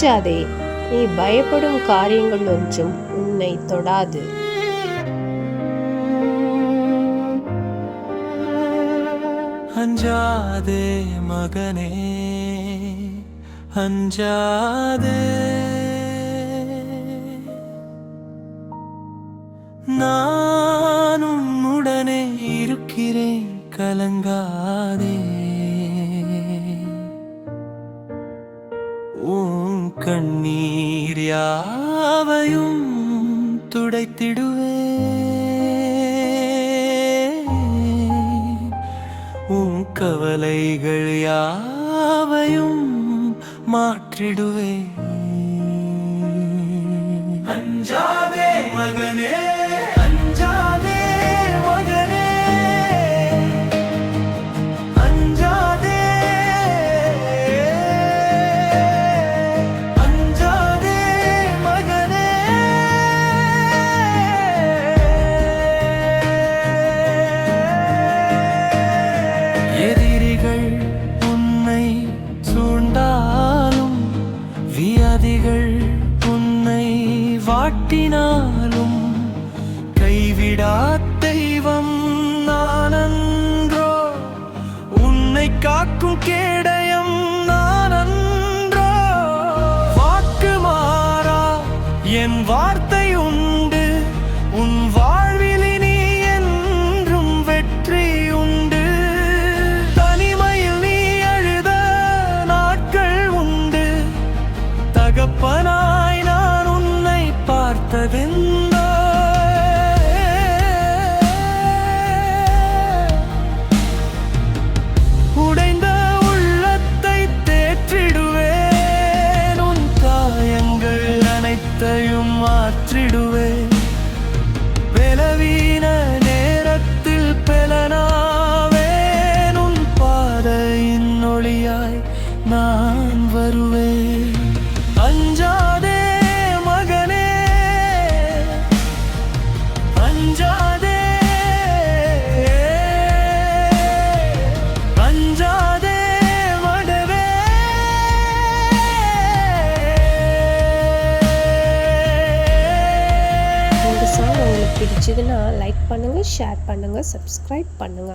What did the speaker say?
அஞ்சாதே, நீ பயப்படும் காரியங்கள் ஒன்றும் உன்னை தொடாது. அஞ்சாதே மகனே, அஞ்சாதே, நான் உன்னுடனே இருக்கிறேன், கலங்காதே. உன் கண்ணீர் யாவையும் துடைத்திடுவேன், உன் கவலைகள் யாவையும் மாற்றிடுவேன். அஞ்சாதே மகனே, அஞ்சாதே மகனே, அஞ்சாதே, அஞ்சாதே மகனே. எதிரிகள் உன்னை சூழ்ந்தாலும், வியாதிகள் உன்னை வாட்டினாலும், கைவிடா தெய்வம் நானன்றோ, உன்னை காக்கும் கேடயம் நானன்றோ. வாக்கு மாறா என் வார்த்தை உண்டு, உன் வாழ்வில் இனி என்றும் வெற்றி உண்டு. தனிமையில் நீ அழுத நாட்கள் உண்டு, தகப்பனாய் நான் உன்னை பார்த்ததெந்தோ. உடைந்த உள்ளத்தை தேற்றிடுவேன், உன் காயங்கள் அனைத்தையும் மாற்றிடுவேன். பலவீன நேரத்தில் பெலனாவேன், உன் பாதையின் ஒளியாய் நான் வருவேன். அஞ்சாதே மகனே, அஞ்சாதே, அஞ்சாதே மகனே. இந்த சாங் உங்களுக்கு பிடிச்சதுன்னா லைக் பண்ணுங்க, ஷேர் பண்ணுங்க, சப்ஸ்கிரைப் பண்ணுங்க.